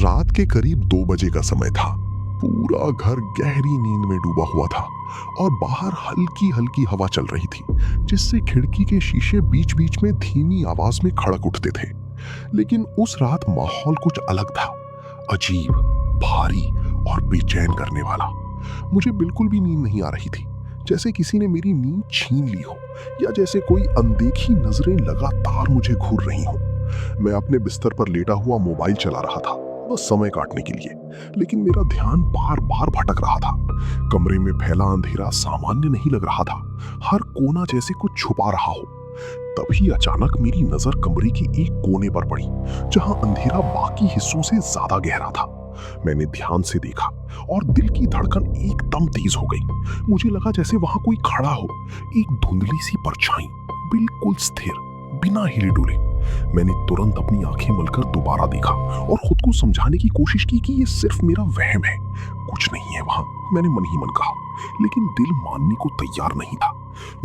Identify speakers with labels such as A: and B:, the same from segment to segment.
A: रात के करीब 2 बजे का समय था। पूरा घर गहरी नींद में डूबा हुआ था और बाहर हल्की हल्की हवा चल रही थी, जिससे खिड़की के शीशे बीच बीच में धीमी आवाज में खड़क उठते थे। लेकिन उस रात माहौल कुछ अलग था, अजीब, भारी और बेचैन करने वाला। मुझे बिल्कुल भी नींद नहीं आ रही थी, जैसे किसी ने मेरी नींद छीन ली हो या जैसे कोई अनदेखी नजरें लगातार मुझे घूर रही हो। मैं अपने बिस्तर पर लेटा हुआ मोबाइल चला रहा था, बस समय काटने के लिए, लेकिन मेरा ध्यान बार बार भटक रहा था। कमरे में फैला अंधेरा सामान्य नहीं लग रहा था, हर कोना जैसे कुछ छुपा रहा हो। तभी अचानक मेरी नजर कमरे के एक कोने पर पड़ी, जहां अंधेरा बाकी हिस्सों से ज्यादा गहरा था। मैंने ध्यान से देखा और दिल की धड़कन एकदम तेज हो गई। मुझे लगा जैसे वहां कोई खड़ा हो, एक धुंधली सी परछाई, बिल्कुल स्थिर, बिना हिले डुले। मैंने तुरंत अपनी आंखें मलकर दोबारा देखा और खुद को समझाने की कोशिश की कि ये सिर्फ मेरा वहम है, कुछ नहीं है वहां, मैंने मन ही मन कहा। लेकिन दिल मानने को तैयार नहीं था।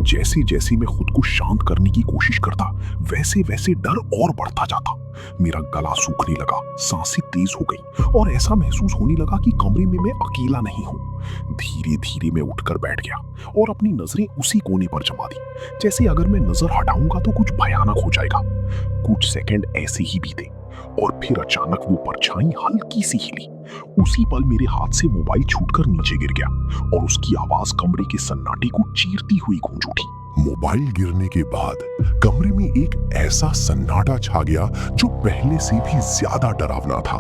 A: जैसे जैसे मैं खुद को शांत करने की कोशिश करता, वैसे वैसे डर और बढ़ता जाता। मेरा गला सूखने लगा, सांसें तेज हो गई और ऐसा महसूस होने लगा कि कमरे में मैं अकेला नहीं हूं। धीरे धीरे मैं उठकर बैठ गया और अपनी नजरें उसी कोने पर जमा दी, जैसे अगर मैं नजर हटाऊंगा तो कुछ भयानक हो जाएगा। कुछ सेकंड ऐसे ही बीते और फिर अचानक वो परछाई हल्की सी हिली। उसी पल मेरे हाथ से मोबाइल छूटकर नीचे गिर गया और उसकी आवाज कमरे के सन्नाटे को चीरती हुई गूंज उठी।
B: मोबाइल गिरने के बाद कमरे में एक ऐसा सन्नाटा छा गया जो पहले से भी ज्यादा डरावना था।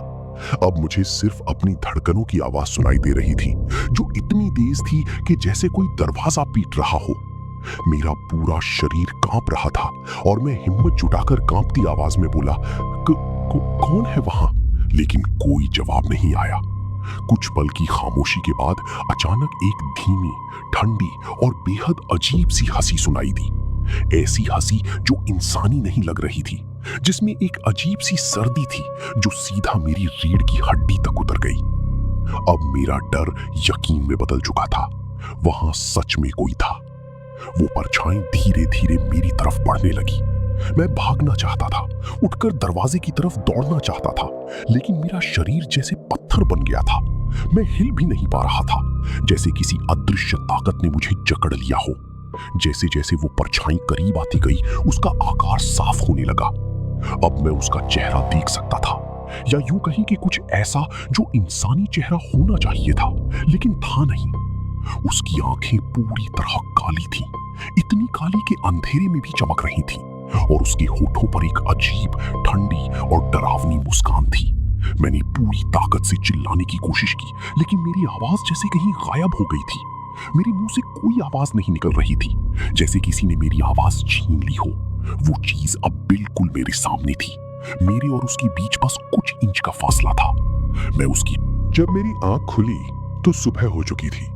B: अब मुझे सिर्फ अपनी धड़कनों की आवाज सुनाई दे रही थी, जो इतनी तेज थी कि जैसे कोई दरवाजा पीट रहा हो। मेरा पूरा शरीर कांप रहा था और मैं हिम्मत जुटाकर कांपती आवाज में बोला, कौन है वहां? लेकिन कोई जवाब नहीं आया। कुछ पल की खामोशी के बाद अचानक एक धीमी, ठंडी और बेहद अजीब सी हंसी सुनाई दी। ऐसी हंसी जो इंसानी नहीं लग रही थी, जिसमें एक अजीब सी सर्दी थी जो सीधा मेरी रीढ़ की हड्डी तक उतर गई। अब मेरा डर यकीन में बदल चुका था। वहां सच में कोई था। वो परछाई धीरे धीरे मेरी तरफ बढ़ने लगी। मैं भागना चाहता था, उठकर दरवाजे की तरफ दौड़ना चाहता था, लेकिन मेरा शरीर जैसे पत्थर बन गया था। मैं हिल भी नहीं पा रहा था, जैसे किसी अदृश्य ताकत ने मुझे जकड़ लिया हो। जैसे जैसे वो परछाई करीब आती गई, उसका आकार साफ होने लगा। अब मैं उसका चेहरा देख सकता था, या यूं कहीं कि कुछ ऐसा जो इंसानी चेहरा होना चाहिए था, लेकिन था नहीं। उसकी आंखें पूरी तरह काली थी, इतनी काली कि अंधेरे में भी चमक रही थी, और उसके होठों पर एक अजीब, ठंडी और डरावनी मुस्कान थी। मैंने पूरी ताकत से चिल्लाने की कोशिश की, लेकिन मेरी आवाज जैसे कहीं गायब हो गई थी। मेरे मुंह से कोई आवाज नहीं निकल रही थी, जैसे किसी ने मेरी आवाज छीन ली हो। वो चीज अब बिल्कुल मेरे सामने थी। मेरे और उसके बीच बस कुछ इंच का फासला था। मैं उसकी
A: जब मेरी आंख खुली तो सुबह हो चुकी थी।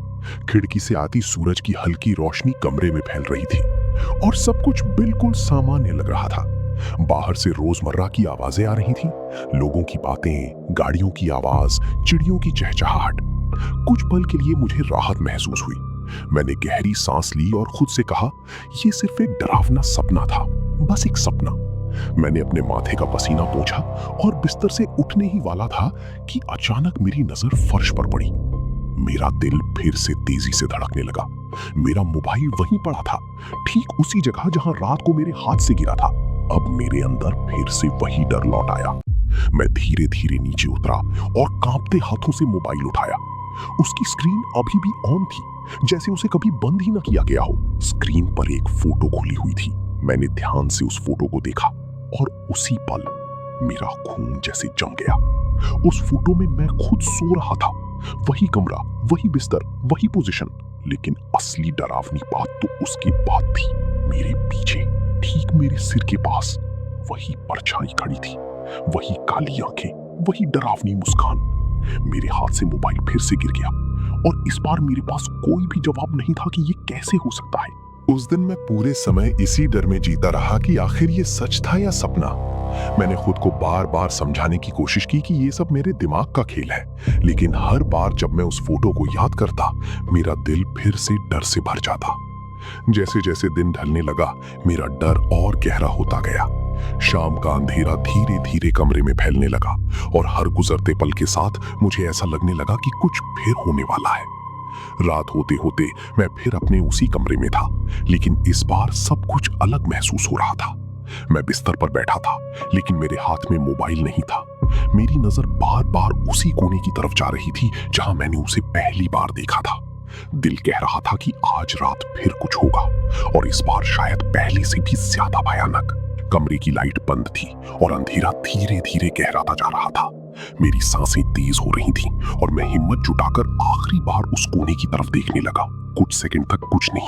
A: खिड़की से आती सूरज की हल्की रोशनी कमरे में फैल रही थी और सब कुछ बिल्कुल सामान्य लग रहा था। बाहर से रोजमर्रा की आवाजें आ रही थीं, लोगों की बातें, गाड़ियों की आवाज, चिड़ियों की चहचहाहट। कुछ पल के लिए मुझे राहत महसूस हुई। मैंने गहरी सांस ली और खुद से कहा, यह सिर्फ एक डरावना सपना था, बस एक सपना। मैंने अपने माथे का पसीना पोंछा और बिस्तर से उठने ही वाला था कि अचानक मेरी नजर फर्श पर पड़ी। मेरा दिल फिर से तेजी से धड़कने लगा। मेरा मोबाइल वहीं पड़ा था, ठीक उसी जगह जहां रात को मेरे हाथ से गिरा था। अब मेरे अंदर फिर से वही डर लौट आया। मैं धीरे धीरे नीचे उतरा और कांपते हाथों से मोबाइल उठाया। उसकी स्क्रीन अभी भी ऑन थी, जैसे उसे कभी बंद ही न किया गया हो। स्क्रीन पर एक फोटो खुली हुई थी। मैंने ध्यान से उस फोटो को देखा और उसी पल मेरा खून जैसे जम गया। उस फोटो में मैं खुद सो रहा था, वही कमरा, वही बिस्तर, वही पोजीशन। लेकिन असली डरावनी बात तो उसके बाद थी। मेरे पीछे, ठीक मेरे सिर के पास, वही परछाई खड़ी थी, वही काली आंखें, वही डरावनी मुस्कान। मेरे हाथ से मोबाइल फिर से गिर गया और इस बार मेरे पास कोई भी जवाब नहीं था कि ये कैसे हो सकता है।
B: उस दिन मैं पूरे समय इसी डर में जीता रहा कि आखिर ये सच था या सपना। मैंने खुद को बार बार समझाने की कोशिश की कि ये सब मेरे दिमाग का खेल है, लेकिन हर बार जब मैं उस फोटो को याद करता, मेरा दिल फिर से डर से भर जाता। जैसे जैसे दिन ढलने लगा, मेरा डर और गहरा होता गया। शाम का अंधेरा धीरे धीरे कमरे में फैलने लगा और हर गुजरते पल के साथ मुझे ऐसा लगने लगा कि कुछ फिर होने वाला है। रात होते होते मैं फिर अपने उसी कमरे में था, लेकिन इस बार सब कुछ अलग महसूस हो रहा था। मैं बिस्तर पर बैठा था, लेकिन मेरे हाथ में मोबाइल नहीं था। मेरी नजर बार बार उसी कोने की तरफ जा रही थी जहां मैंने उसे पहली बार देखा था। दिल कह रहा था कि आज रात फिर कुछ होगा, और इस बार शायद पहले से भी ज्यादा भयानक। कमरे की लाइट बंद थी और अंधेरा धीरे धीरे गहराता जा रहा था। मेरी सांसें तेज हो रही थीं और मैं हिम्मत जुटाकर आखिरी बार उस कोने की तरफ देखने लगा। कुछ सेकंड तक कुछ नहीं,